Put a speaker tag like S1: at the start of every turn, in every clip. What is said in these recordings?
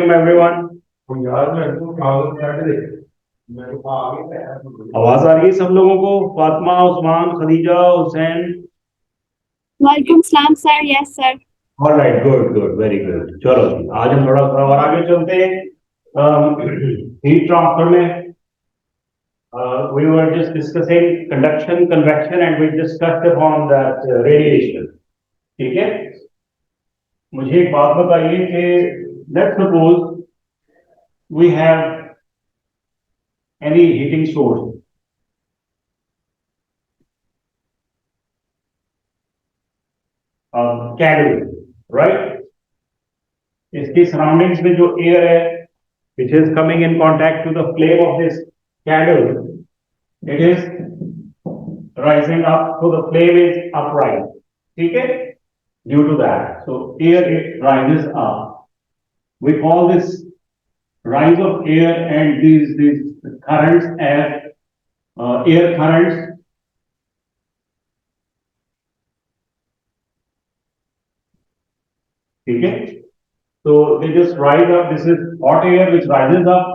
S1: welcome everyone. आवाज आ रही है सब लोगों को? फातिमा, उस्मान, खदीजा, हुसैन।
S2: वालेकुम सलाम sir. Yes sir.
S1: Alright, good good, very good. चलो आज हम थोड़ा सा और आगे चलते हैं। हीट ट्रांसफर में we were just discussing conduction, convection, and we discussed upon that radiation. ठीक है, मुझे एक बात बताइए कि let's suppose we have any heating source, candle, right? इसकी सराउंडिंग्स में जो एयर है which is coming in contact to the flame of this candle, it is rising up, so the flame is upright. ठीक है, due to that, so air it rises up. We call this rise of air and these currents as air currents. ठीक है, so they just rise up. This is hot air which rises up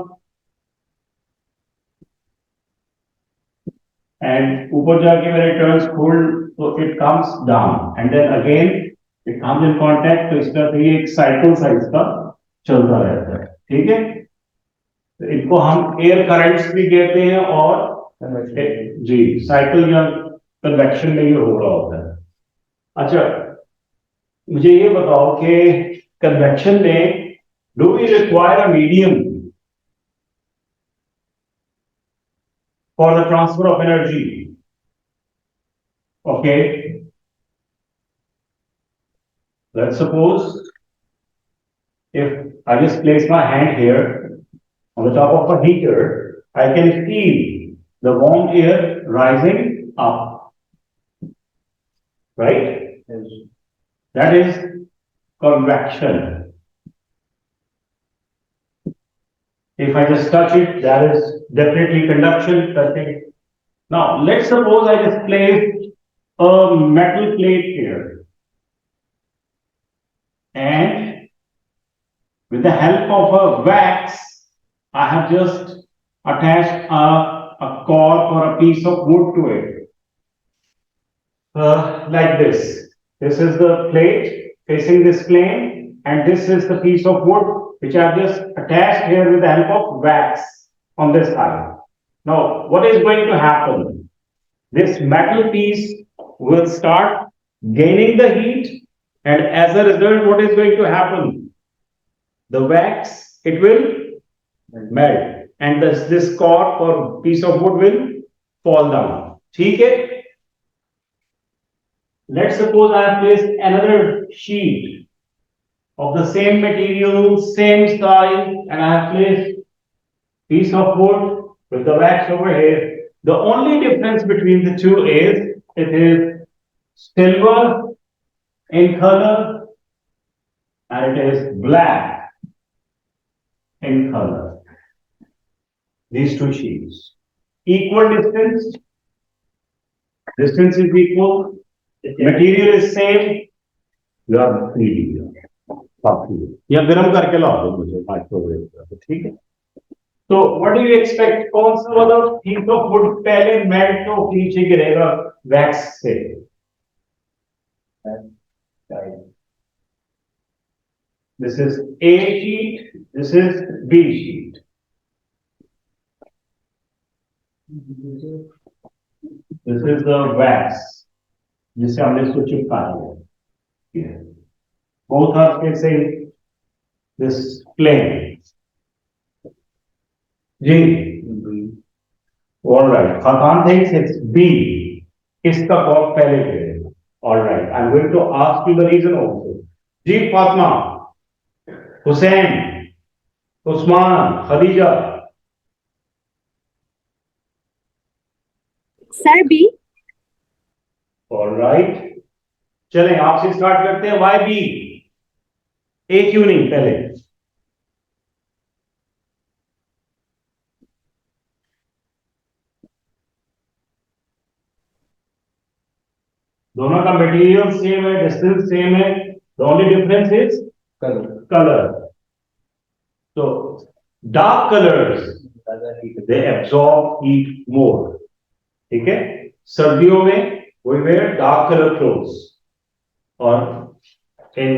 S1: and ऊपर जाके when it turns cold, so it comes down and then again it comes in contact. तो इसका तो ये एक cycle सा इसका चलता रहता है। ठीक है, तो इनको हम एयर करंट्स भी कहते हैं और जी साइकिल या कन्वेक्शन में ये हो रहा होता है। अच्छा, मुझे ये बताओ कि कन्वेक्शन में do we require a medium for the transfer of energy? Okay, let's suppose if I just place my hand here on the top of a heater, I can feel the warm air rising up, right? That is convection. If I just touch it, that is definitely conduction. Touching. Now, let's suppose I just place a metal plate here, and with the help of a wax, I have just attached a cork or a piece of wood to it, like this. This is the plate facing this plane, and this is the piece of wood which I have just attached here with the help of wax on this side. Now, what is going to happen? This metal piece will start gaining the heat, and as a result, what is going to happen? The wax, it will melt, and this cork or piece of wood will fall down. ठीक है? Let's suppose I have placed another sheet of the same material, same size, and I have placed piece of wood with the wax over here. The only difference between the two is it is silver in color and it is black in color. These two sheets, equal distance, distance is equal, material is same. You are free. या गर्म करके ला दो मुझे microwave पर, ठीक है? तो what do you expect, कौन सा वाला पीस ऑफ वुड पहले मेल्ट तो नीचे गिरेगा वैक्स से? This is A sheet, this is B sheet. This is the wax जिसे हमने इसको चिपकाया है. Both are facing this plane. G. All right. Khataan thinks it's B. Kiska cork pehle गिरेगा? All right. I'm going to ask you the reason also. G. Fatma, Hussain, Usman, Khadija.
S2: Sir B.
S1: All right. चलें आपसे start करते हैं. Why B? ए क्यों नहीं पहले? दोनों का मटेरियल सेम है, डिस्टेंस सेम है. The only difference is colour. Dark colors, they absorb heat more. ठीक है, सर्दियों में we wear dark color clothes, और in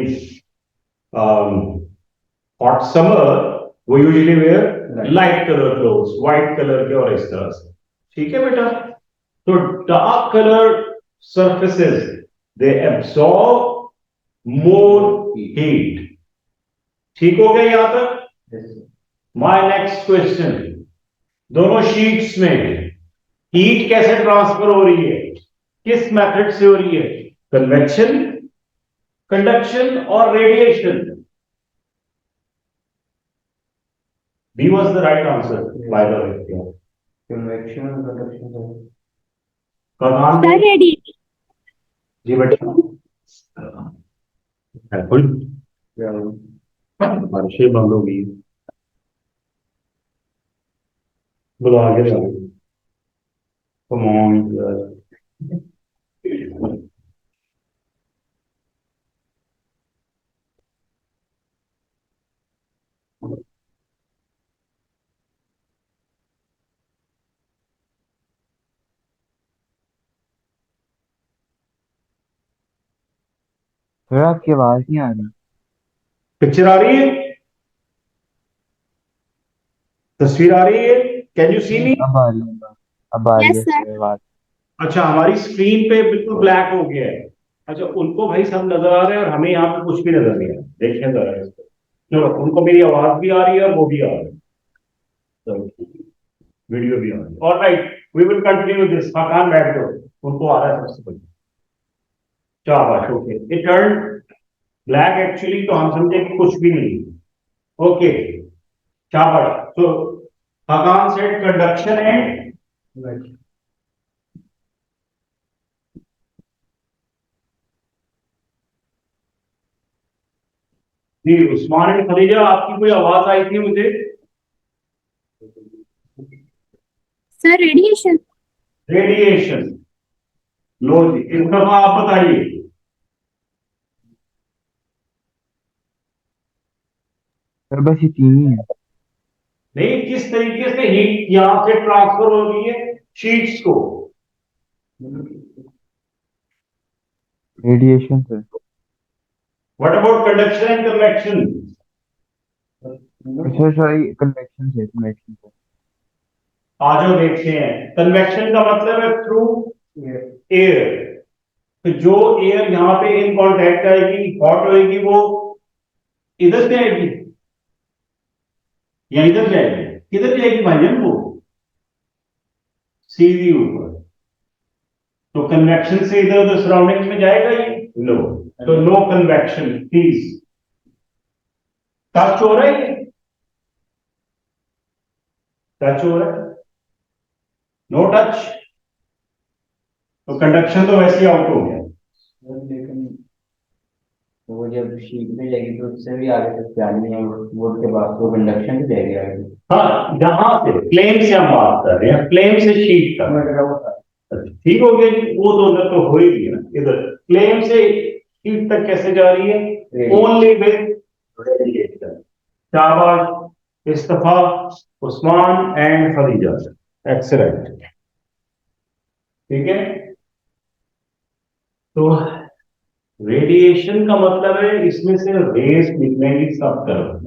S1: hot summer we usually wear light color clothes, white color के और इस तरह से. ठीक है बेटा, तो dark color surfaces they absorb more heat. ठीक हो गया यहां तक? My next question, दोनों शीट्स में हीट कैसे ट्रांसफर हो रही है, किस मेथड से हो रही है? कन्वेक्शन, कंडक्शन और radiation. B was the right answer, by the way.
S3: Convection and conduction.
S1: कमान
S2: Sir, radiation.
S1: जी बेटा, हेल्पफुल. बारिशें बंद हो गई, बुला के जाओ. Come on,
S3: सर आपकी आवाज नहीं आ रही.
S1: पिक्चर आ रही है, तस्वीर आ रही है? कैन यू सी मी?
S3: अब आ रही है, अब आ रही
S2: Yes,
S3: है
S2: sir.
S3: सर आवाज.
S1: अच्छा, हमारी स्क्रीन पे बिल्कुल ब्लैक हो गया है. अच्छा, उनको भाई सब नजर आ रहे हैं और हमें यहाँ पे कुछ भी नजर नहीं आ रहा. देखिए जरा इसको. चलो, उनको मेरी आवाज भी आ रही है और वो भी आ रही है, वीडियो भी आ रही है. Alright, we will continue this. मकान बैठ जाओ, उनको आ रहा है सबसे पहले. शाबाश. Okay, it turn black actually, तो हम समझे कि कुछ भी नहीं. ओके, शाबाश. तो मकान सेट कंडक्शन एंड जी. उस्मान एंड खदीजा, आपकी कोई आवाज आई थी मुझे?
S2: Sir, radiation.
S1: रेडिएशन. लो जी, इस दफा आप बताइए.
S3: सर बस ये तीन ही है.
S1: नहीं, किस तरीके से हीट यहां से ट्रांसफर हो रही है शीट्स को?
S3: Radiation sir.
S1: What about conduction and convection?
S3: Sir sorry, convection से, कन्वेक्शन से.
S1: आज जो देखते हैं, कन्वेक्शन का मतलब है थ्रू एयर. तो जो एयर यहाँ पे इन कांटेक्ट आएगी, हॉट होएगी, वो इधर से आएगी या इधर जाएगी? किधर जाएगी भाईजान? वो सीधी ऊपर. तो कन्वेक्शन से इधर उधर सराउंडिंग्स में जाएगा ये? नो. तो नो कन्वेक्शन. प्लीज, टच हो रहा है ये? टच हो रहा है? No touch. तो कंडक्शन तो वैसे ही आउट हो गया.
S3: लेकिन वो जब शीट में लगी तो उससे भी आगे तक जानी है, वो के बाद वो कंडक्शन भी जाएगी आगे.
S1: हाँ, जहां से फ्लेम से हम बात कर रहे हैं, फ्लेम से शीट तक. ठीक हो गया जी. वो तो उधर तो हो ही गया ना. इधर फ्लेम से शीट तक कैसे जा रही है? Only with radiation. शाबाश, इस्तफा, उस्मान एंड खदीजा. एक्सीलेंट. ठीक है, तो रेडिएशन का मतलब है इसमें से रेस निकलेंगी सब तरफ.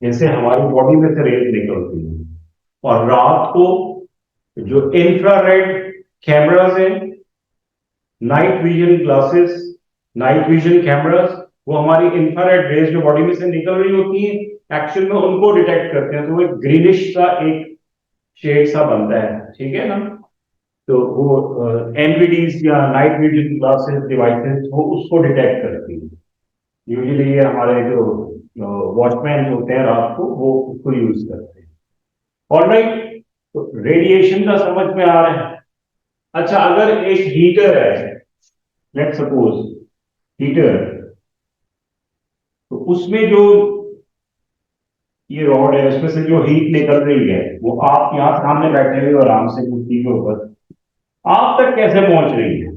S1: जैसे हमारी बॉडी में से रेस निकलती है, और रात को जो इंफ्रारेड कैमरास हैं, night vision glasses, night vision cameras, वो हमारी इंफ्रारेड रेस जो बॉडी में से निकल रही होती है, एक्चुअल में उनको डिटेक्ट करते हैं. तो वो एक ग्रीनिश सा एक शेड सा बनता है. ठीक है ना? तो वो एनवीडीज या नाइट विजन ग्लासेस डिवाइसेस वो उसको डिटेक्ट करती है. यूजुअली ये हमारे जो वॉचमैन होते हैं रात को, वो उसको यूज करते हैं. ऑलराइट, तो रेडिएशन का समझ में आ रहा है. अच्छा, अगर एक हीटर है, लेट सपोज हीटर, तो उसमें जो ये रॉड है, उसमें से जो हीट निकल रही है, वो आप यहाँ सामने बैठे हुए आराम से कुर्सी के ऊपर, आप तक कैसे पहुंच रही है?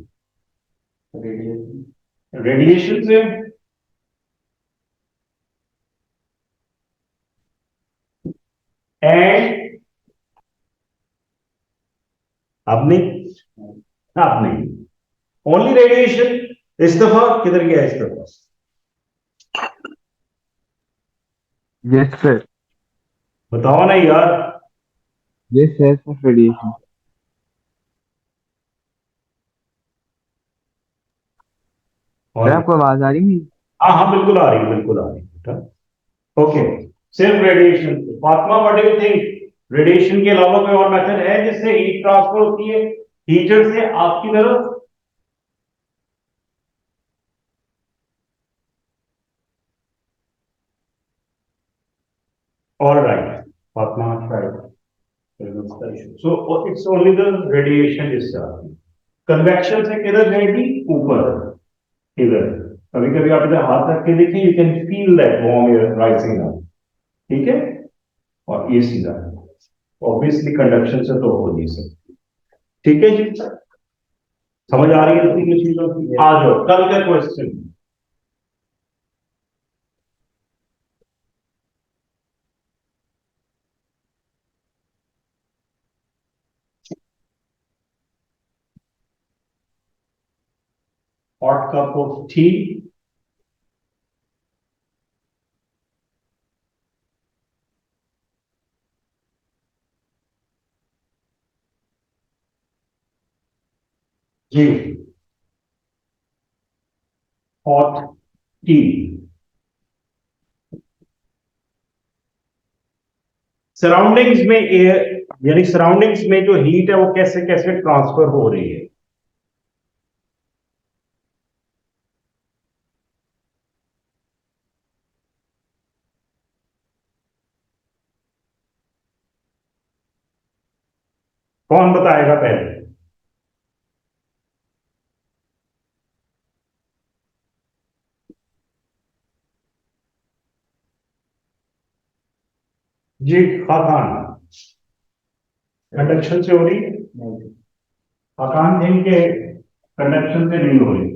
S1: रेडिएशन से. एंड अब नहीं ओनली रेडिएशन। इस्तीफा किधर गया इस्तीफा?
S4: Yes sir.
S1: बताओ ना यार।
S4: Yes sir radiation. सर
S1: और
S4: आपको आवाज आ रही है?
S1: हाँ हाँ बिल्कुल आ रही है, बिल्कुल आ रही है बेटा। ओके, सिर्फ radiation. Fatima what do you think, radiation के अलावा कोई और मेथड है जिससे हीट ट्रांसफर होती है हीटर से आपकी तरफ? All right, Fatima right. So it's only the radiation जिससे आती है। कन्वेक्शन से किधर जाएगी? ऊपर, इधर। कभी कभी आप इधर हाथ रख के देखें, you can feel that warm air rising up, ठीक है? और ये सीधा ऑब्वियसली कंडक्शन से तो हो नहीं सकती। ठीक है जी, समझ आ रही है तीनों चीजों की? आ जाओ कल का question. Hot cup of tea, जी हॉट टी। सराउंडिंग्स में एयर, यानी सराउंडिंग्स में जो हीट है वो कैसे कैसे ट्रांसफर हो रही है? कौन बताएगा पहले? जी खाकान, कंडक्शन से हो रही है? खाकान थिंक के कंडक्शन से नहीं हो रही,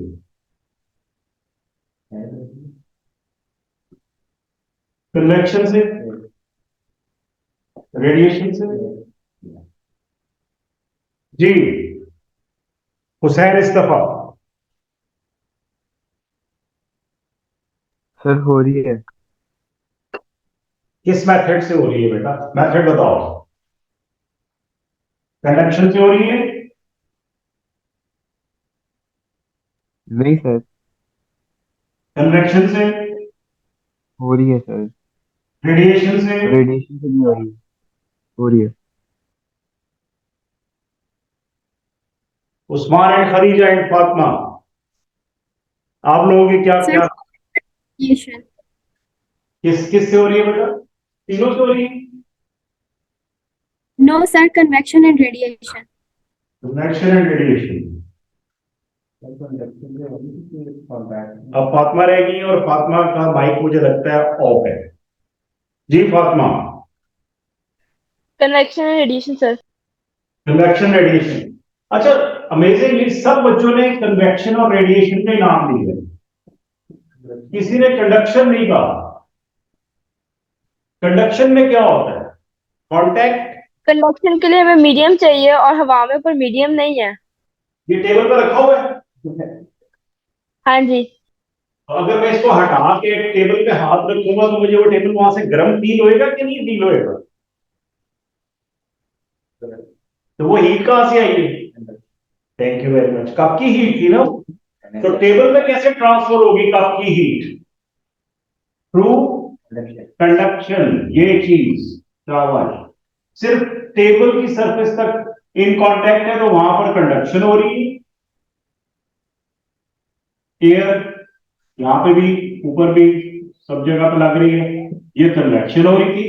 S1: कन्वेक्शन से, रेडिएशन से। जी हुसैन इस्तफा,
S4: सर हो रही है।
S1: किस मेथड से हो रही है बेटा? मेथड बताओ। कंडक्शन से हो रही है?
S4: नहीं सर।
S1: कन्वेक्शन से?
S4: हो रही है सर।
S1: रेडिएशन से?
S4: रेडिएशन से भी हो रही है। हो रही है।
S1: उस्मान एंड खदीजा एंड फातिमा, आप लोगों की क्या
S2: सर
S1: क्या
S2: रेडिएशन।
S1: किस से हो रही है बेटा? तीनों से हो रही है?
S2: No sir, convection and radiation.
S1: Convection and radiation. अब फातिमा रहेगी और फातिमा का माइक मुझे लगता है ऑफ है। जी Fatima.
S5: Convection and radiation sir.
S1: Convection radiation. अच्छा, अमेजिंगली सब बच्चों ने कन्वेक्शन और रेडिएशन के नाम लिए, किसी ने कंडक्शन नहीं कहा। कंडक्शन में क्या होता है? कांटेक्ट।
S5: कंडक्शन के लिए हमें मीडियम चाहिए और हवा में पर मीडियम नहीं है।
S1: ये टेबल पर रखा हुआ है।
S5: हाँ जी।
S1: तो अगर मैं इसको हटा के टेबल पे हाथ रखूंगा तो मुझे वो टेबल वहां से गर्म फील होएगा कि नहीं फील होएगा? तो वो हीट कहां से आई है? Thank you very much. Cup की हीट थी ना, तो टेबल में कैसे ट्रांसफर होगी कप की हीट? Through conduction. ये चीज शाबाश। सिर्फ टेबल की सरफेस तक इन कांटेक्ट है तो वहां पर कंडक्शन हो रही है। एयर यहां पे भी, ऊपर भी, सब जगह पे लग रही है, ये कन्वेक्शन हो रही थी।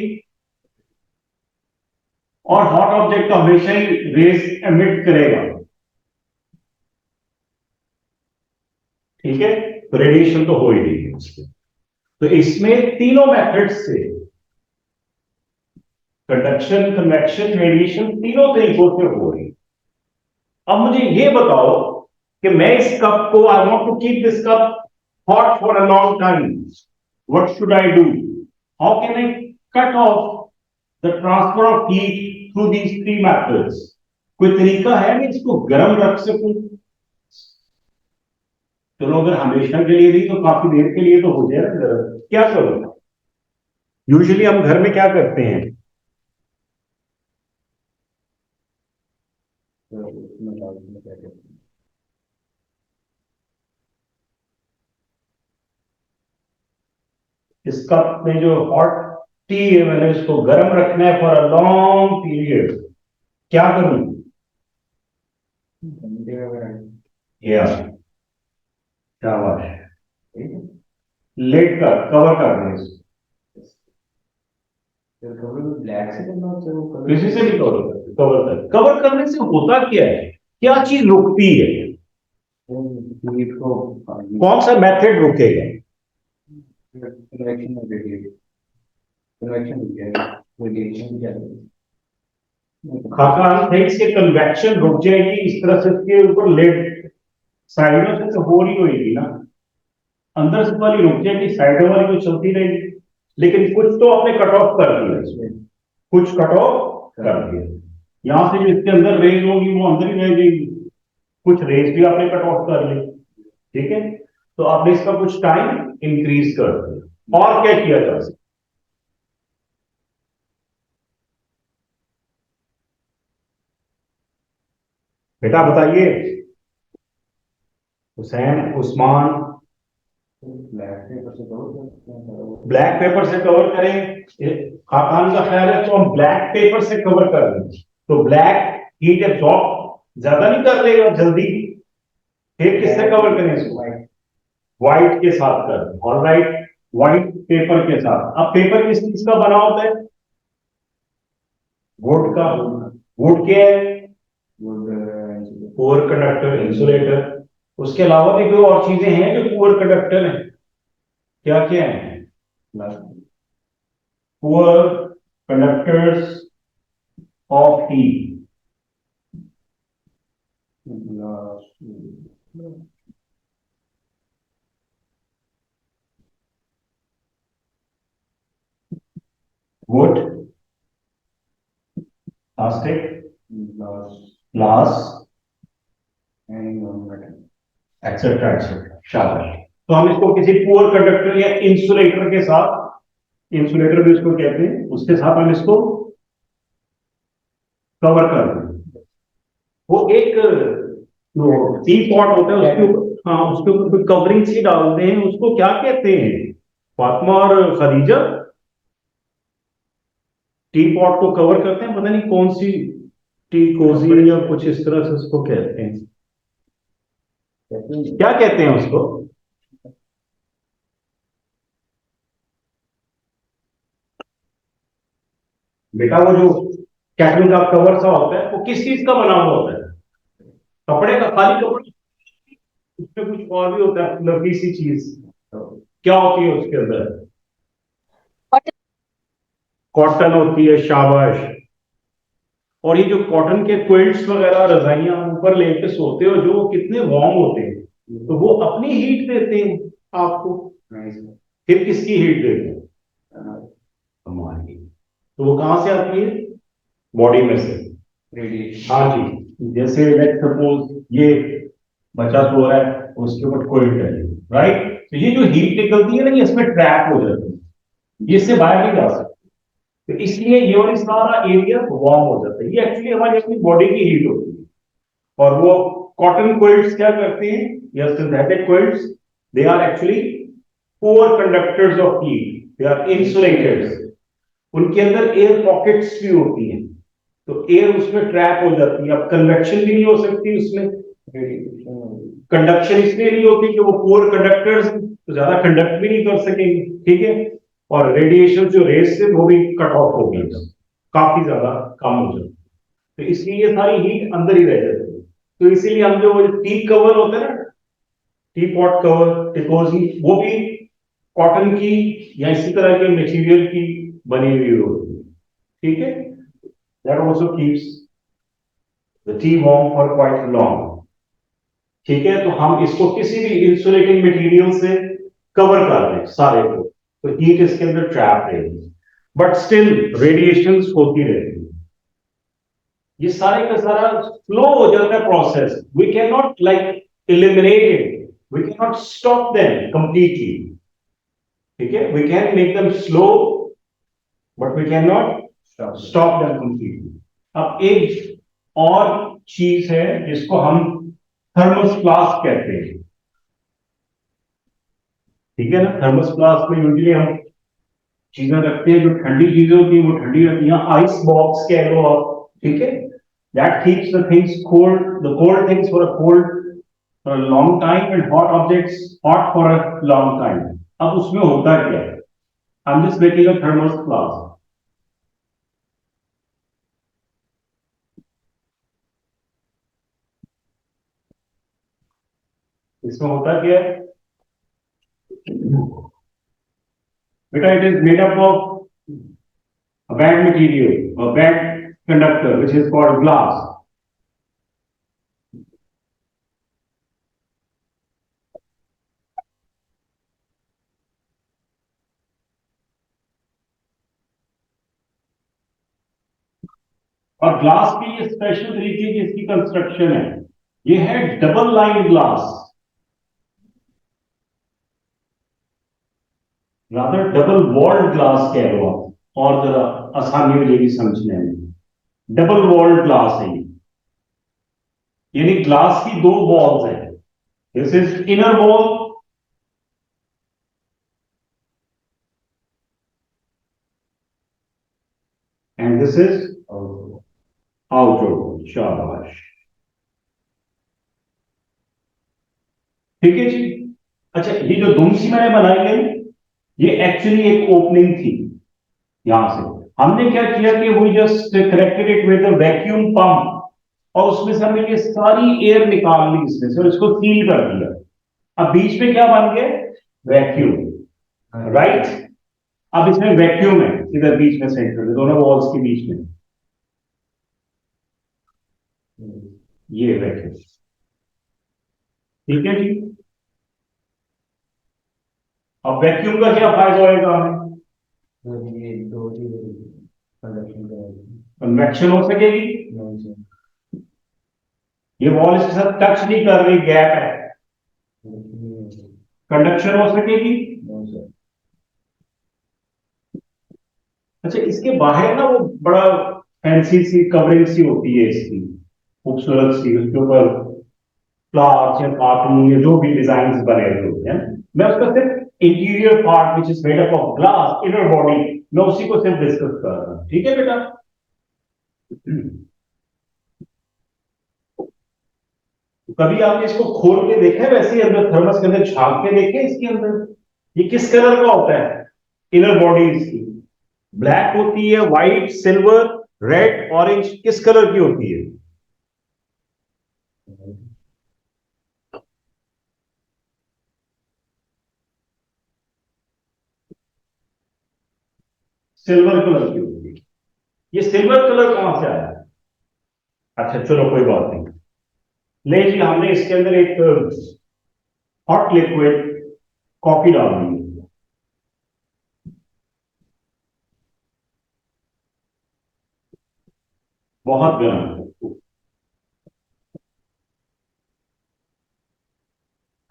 S1: और हॉट ऑब्जेक्ट तो हमेशा ही रेस एमिट करेगा, ठीक है? तो रेडिएशन तो हो ही रही है उसमें। तो इसमें तीनों मेथड से कंडक्शन, कन्वेक्शन, रेडिएशन तीनों तरीकों से हो रही है। अब मुझे ये बताओ कि मैं इस कप को, I want to keep this cup hot for a long time, what should I do? How can I cut off the transfer of heat through these three methods. कोई तरीका है मैं इसको गर्म रख सकूं? चलो अगर हमेशा के लिए नहीं तो काफी देर के लिए तो हो जाए ना गर्म, क्या करूं? यूजुअली हम घर में क्या करते हैं?
S3: तो उसमें डाल देना क्या कहते हैं।
S1: इस कप में जो हॉट टी है मैंने इसको गर्म रखना है फॉर अ लॉन्ग पीरियड, क्या करूं?
S3: ठंडे वगैरह
S1: या क्या बात है,
S3: ठीक है।
S1: लेट कर कवर कर दें इसको,
S3: तो कवर में ब्लैक से करना होता है वो कलर
S1: किसी से भी कवर करने से होता क्या है, क्या चीज रुकती है,
S3: हीट को
S1: कौन सा मेथड रुकेगा?
S3: कन्वेक्शन और रेडिएशन, कन्वेक्शन हो जाएगा, रेडिएशन जाएगा।
S1: खाका थिंग्स के कन्वेक्शन रुक जाएगी इस तरह से इसके ऊपर लेट, साइडों से तो हो रही होगी ना, अंदर से वाली रुक जाएगी, साइडों वाली तो चलती रहेगी, लेकिन कुछ तो आपने कट ऑफ कर दिया इसमें, कुछ कट ऑफ कर दिया, यहां से जो इसके अंदर रेज होगी वो अंदर ही रह जाएगी, कुछ रेज भी आपने कट ऑफ कर ली, ठीक है। तो आपने इसका कुछ टाइम इंक्रीज कर दिया, और क्या किया जा सकता? बेटा बताइए, हुसैन, उस्मान,
S3: ब्लैक पेपर से कवर
S1: ब्लैक पेपर से कवर करें, खाकान का ख्याल है तो हम ब्लैक पेपर से कवर कर दें, तो ब्लैक हीट एब्जॉर्ब ज्यादा नहीं कर लेगा जल्दी, फिर किससे कवर करें इसको? व्हाइट के साथ कर दें, ऑलराइट, व्हाइट पेपर के साथ। अब पेपर किस चीज का बना होता है? वुड का। वुड क्या है? Poor conductor, insulator. उसके अलावा भी कोई और चीजें हैं जो पुअर कंडक्टर हैं, क्या क्या है? Poor conductors of heat, would, plastic, glass, etcetera etcetera. शाबाश। तो हम इसको किसी पुअर कंडक्टर या इंसुलेटर के साथ, इंसुलेटर भी इसको कहते हैं, उसके साथ हम इसको कवर कर दें। वो एक टी पॉट होता है उसके ऊपर, हाँ उसके ऊपर कोई कवरिंग सी डालते हैं, उसको क्या कहते हैं फातिमा और खदीजा? टी पॉट को कवर करते हैं, पता नहीं कौन सी, टी कोजी या कुछ इस तरह से उसको कहते हैं, क्या कहते हैं उसको? बेटा वो जो कैटल का कवर सा होता है वो किस चीज का बना हुआ होता है? कपड़े का, खाली कपड़े, उसमें कुछ और भी होता है लंबी सी चीज, क्या होती है उसके अंदर? कॉटन होती है, शाबाश। और ये जो कॉटन के क्विल्ट्स वगैरह रजाइयां ऊपर लेके सोते हो जो, कितने वार्म होते हैं, तो वो अपनी हीट देते हैं आपको, फिर किसकी हीट देते हैं? हमारी। तो वो कहां से आती है? बॉडी में से,
S3: रेडिएशन।
S1: हाँ जी। जैसे लेट्स सपोज ये बच्चा सो रहा है, उसके ऊपर कोल्ड है, राइट, तो ये जो हीट निकलती है ना ये इसमें ट्रैप हो जाती है, ये इससे बाहर नहीं जा सकती, तो इसलिए ये और सारा एरिया वार्म हो जाता है, ये एक्चुअली हमारी अपनी बॉडी की हीट होती है। और वो कॉटन क्विल्ट्स क्या करते हैं, या synthetic quilts, they are actually poor conductors of heat, they are insulators, उनके अंदर एयर पॉकेट्स भी होती हैं, तो एयर उसमें ट्रैप हो जाती है, अब कन्वेक्शन भी नहीं हो सकती उसमें, कंडक्शन इसलिए नहीं होती कि वो पुअर कंडक्टर्स तो ज्यादा कंडक्ट भी नहीं कर सकेंगे, ठीक है, और रेडिएशन जो रेस से वो भी कट ऑफ हो गई, काफी ज्यादा कम हो जाती, तो इसलिए ये सारी हीट अंदर ही रह जाती है। तो इसीलिए हम जो टी कवर होता है ना, टी पॉट कवर, टिकोजी, वो भी कॉटन की या इसी तरह के मटेरियल की बनी हुई होती है, ठीक है। That also keeps the T warm for quite long, ठीक है। तो हम इसको किसी भी इंसुलेटिंग मटेरियल से कवर कर दें सारे को, तो हीट इसके अंदर ट्रैप रहेगी। बट स्टिल रेडिएशंस होती रहती है। ये सारे का सारा फ्लो हो जाता है process. We can not like eliminate it, we cannot stop them completely, ठीक है? We can make them slow but we cannot stop them completely. अब एक और चीज है जिसको हम थर्मस फ्लास्क कहते हैं, ठीक है ना? थर्मस फ्लास्क में यूजुअली हम चीजें रखते हैं, जो ठंडी चीजें होती है वो ठंडी रहती है। आइस बॉक्स कह लो आप, ठीक है? That keeps the things cold, the cold things for a cold for a long time and hot objects hot for a long time. अब उसमें होता क्या है? I'm just making a thermos flask. इसमें होता क्या है बेटा? It is made up of a bad material, a bad conductor, which is called glass. और ग्लास की ये स्पेशल तरीके की इसकी कंस्ट्रक्शन है, ये है double line glass, rather double walled glass कह लो आप, और जरा आसानी मिलेगी समझने में। डबल वॉल्ड ग्लास है ये, यानी ग्लास की दो वॉल्स हैं। This is inner wall and this is outer wall. शाबाश, ठीक है जी। अच्छा, ये जो दुमसी मैंने बनाई है ये एक्चुअली एक ओपनिंग थी। यहां से हमने क्या किया कि वो just corrected it with a vacuum pump, और उसमें से हमने ये सारी एयर निकाल ली इसमें से और इसको सील कर दिया। अब बीच में क्या बन गया? Vacuum, right? अब इसमें वैक्यूम है इधर बीच में, सेंटर में, दोनों वॉल्स के बीच में ये वैक्यूम, ठीक है जी। अब वैक्यूम का क्या फायदा होगा हमें? कन्वेक्शन हो सकेगी, ये वॉल इसके साथ टच नहीं कर रही, गैप है। कंडक्शन हो सकेगी। अच्छा, इसके बाहर ना वो बड़ा फैंसी सी कवरिंग सी होती है इसकी, खूबसूरत सी, उसके ऊपर फ्लावर्स या कार्टून या जो भी डिजाइन बने हुए होते हैं। मैं उसका सिर्फ interior part which is made up of glass, inner body, मैं उसी को सिर्फ डिस्कस कर रहा हूं, ठीक है बेटा? कभी आपने इसको खोल के देखा है वैसे ही अंदर थर्मस के अंदर झांक के देखे इसके अंदर? ये किस कलर का होता है? इनर बॉडी इसकी ब्लैक होती है, व्हाइट, सिल्वर, रेड, ऑरेंज, किस कलर की होती है? सिल्वर कलर की होती है। ये सिल्वर कलर कहां से आया? अच्छा चलो कोई बात नहीं, ले जी, हमने इसके अंदर एक हॉट लिक्विड कॉफी डाल दी, बहुत गर्म।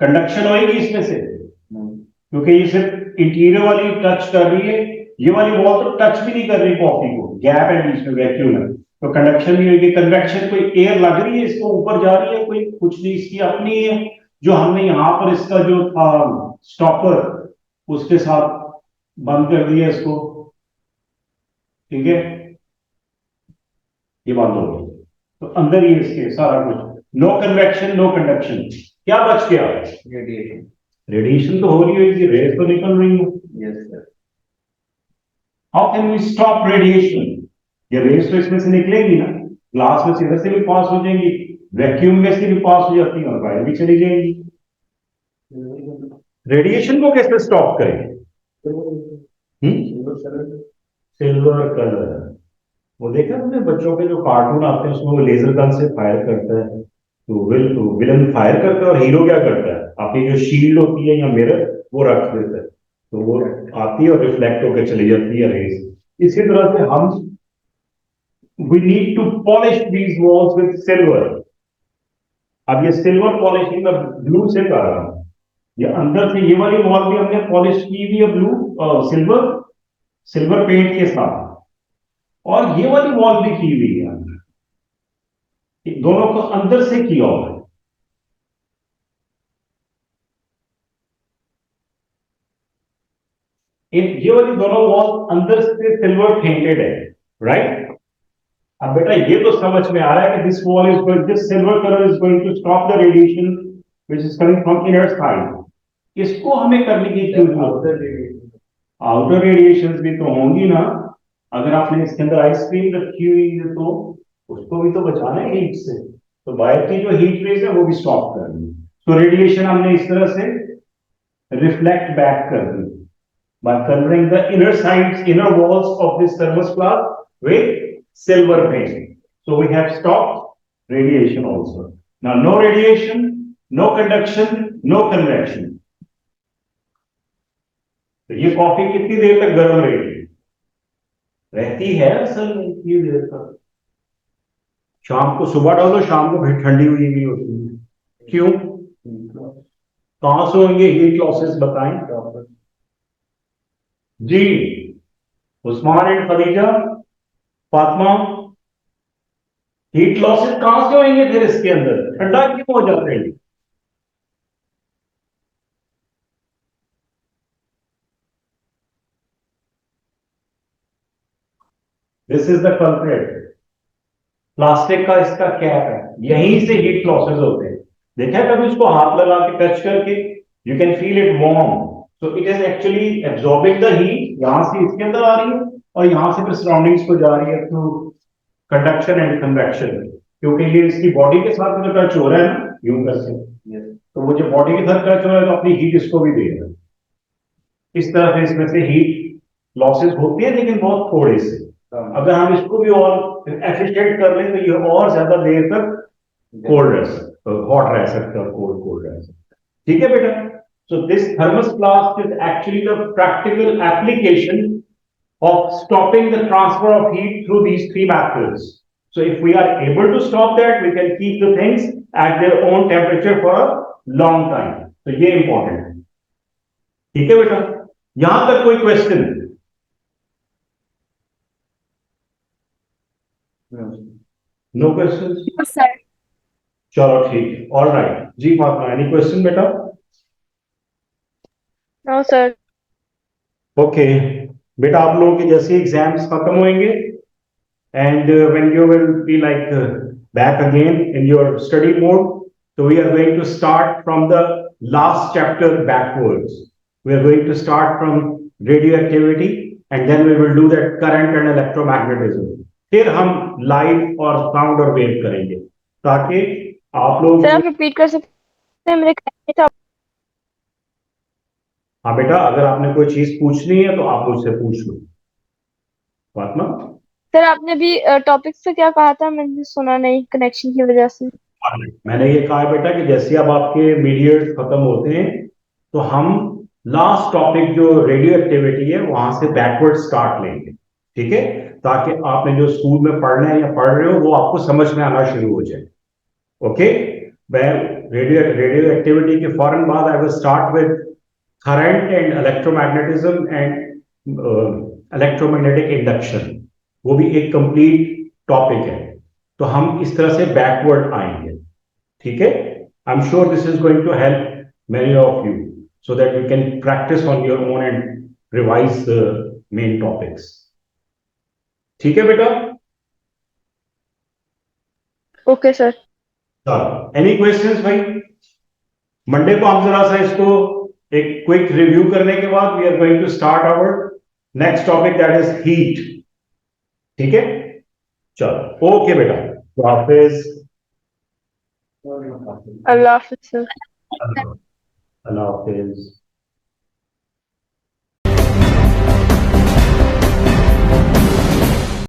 S1: कंडक्शन होएगी इसमें से, क्योंकि ये सिर्फ इंटीरियर वाली टच कर रही है, ये वाली वॉल तो टच भी नहीं कर रही कॉफी को, गैप है बीच में, वैक्यूम है, तो कंडक्शन नहीं होगी। कन्वेक्शन, कोई एयर लग रही है इसको, ऊपर जा रही है, कोई कुछ नहीं, इसकी अपनी है। जो हमने यहां पर इसका जो था स्टॉपर उसके साथ बंद कर दिया इसको, ठीक है? ये बंद हो गया, तो अंदर ही इसके सारा कुछ, नो कन्वेक्शन नो कंडक्शन, क्या बच गया?
S3: रेडिएशन।
S1: रेडिएशन तो हो रही है, रेज तो निकल रही है।
S3: Yes sir.
S1: How can we stop radiation? ये रेज तो इसमें से निकलेगी ना, ग्लास में से इधर से भी पास हो जाएंगी, वैक्यूम में से भी पास हो जाती है और बाहर भी चली जाएंगी। रेडिएशन को कैसे स्टॉप करें? सिल्वर कलर, वो देखा तुमने बच्चों के जो कार्टून आते हैं उसमें वो लेजर गन से फायर करता है, तो विलन फायर करता है और हीरो क्या करता है? अपनी जो शील्ड होती है या मिरर वो रख देता है, तो वो आती है और रिफ्लेक्ट होकर चली जाती है रेज, इसी तरह से हम we need to polish these walls with silver. अब ये सिल्वर पॉलिशिंग मैं ब्लू से कर रहा हूं, ये अंदर से ये वाली वॉल भी हमने पॉलिश की हुई है ब्लू सिल्वर पेंट के साथ, और ये वाली वॉल भी की हुई है अंदर, दोनों को अंदर से किया हुआ है। ये वाली दोनों वॉल अंदर से सिल्वर पेंटेड है, राइट। अब बेटा ये तो समझ में आ रहा है कि this wall is going, this silver colour is going to stop the radiation which is coming from inner side. इसको हमें करने की क्यों जरूरत है? आउटर रेडिएशंस भी तो होंगी ना, अगर आपने इसके अंदर आइसक्रीम रखी हुई है तो उसको भी तो बचाना है हीट से, तो बाहर की जो हीट रेज है वो भी स्टॉप करनी है। तो रेडिएशन हमने इस तरह से रिफ्लेक्ट बैक कर दी by coloring the inner sides, inner walls of this thermos glass with silver paint. So we have stopped radiation also. Now no radiation, no conduction, no convection. तो ये कॉफी कितनी देर तक गर्म रहेगी? रहती है असल में इतनी देर तक। शाम को सुबह डालो, शाम को फिर ठंडी हुई नहीं होती। क्यों? कहां से होंगे हीट लॉसेस बताएं जी। Usman and Khadija, Fatima, heat losses कहां से होंगे फिर इसके अंदर? ठंडा क्यों हो जाता है? This is the culprit. Plastic का इसका कैप है, यहीं से हीट लॉसेस होते हैं। देखा कभी उसको हाथ लगा के टच करके, you can feel it warm, so it is actually absorbing the heat, यहां से इसके अंदर आ रही है और यहां से फिर सराउंडिंग्स को जा रही है थ्रू कंडक्शन एंड कन्वेक्शन, क्योंकि ये इसकी बॉडी के साथ में टच हो रहा है ना यूं करके, तो वो जो बॉडी के साथ टच हो रहा है तो अपनी हीट इसको भी दे रहा है। इस तरह से इसमें से हीट लॉसेस होती है, लेकिन बहुत थोड़े से। अगर हम इसको भी और एफिशिएंट कर लें तो ये और ज्यादा देर तक कोल्ड रह सकता, हॉट रह सकता है, कोल्ड रह सकता है। ठीक है बेटा? So this thermos flask is actually the practical application of stopping the transfer of heat through these three methods. So if we are able to stop that, we can keep the things at their own temperature for a long time. So ये important है। ठीक है बेटा? यहां तक कोई question? No question?
S2: Yes, sir.
S1: चलो ठीक, ऑल राइट जी। फातिमा, एनी क्वेश्चन बेटा?
S5: No sir.
S1: ओके बेटा, आप लोगों के जैसे एग्जाम्स खत्म होंगे and when you will be like back again in your study mode, so we are going to start from the last chapter backwards. We are going to start from radioactivity and then we will do that current and electromagnetism. फिर हम light और sound और wave करेंगे, ताकि आप लोग।
S5: Sir आप repeat कर सकते हैं? मेरे
S1: हाँ बेटा, अगर आपने कोई चीज पूछनी है तो आप मुझसे पूछ लो। फातिमा,
S5: सर आपने भी टॉपिक से क्या कहा था? मैंने सुना नहीं कनेक्शन की वजह से।
S1: मैंने ये कहा है बेटा कि जैसे अब आपके मीडिएट्स खत्म होते हैं तो हम लास्ट टॉपिक जो रेडियो एक्टिविटी है वहां से बैकवर्ड स्टार्ट लेंगे, ठीक है, ताकि आपने जो स्कूल में पढ़ना है या पढ़ रहे हो वो आपको समझ में आना शुरू हो जाए। ओके, रेडियो एक्टिविटी के फौरन बाद I will start with current and electromagnetism and electromagnetic induction, वो भी एक कंप्लीट टॉपिक है। तो हम इस तरह से बैकवर्ड आएंगे, ठीक है। I am sure this is going to help many of you so that you can practice on your own and revise the main topics. ठीक है बेटा?
S5: Okay sir.
S1: एनी क्वेश्चंस भाई? मंडे को हम जरा सा इसको एक क्विक रिव्यू करने के बाद we are going to start our next topic, that is heat. ठीक है, चलो ओके बेटा, अल्लाह हाफिज।
S5: अल्लाह हाफिज सर।
S1: अल्लाह हाफिज।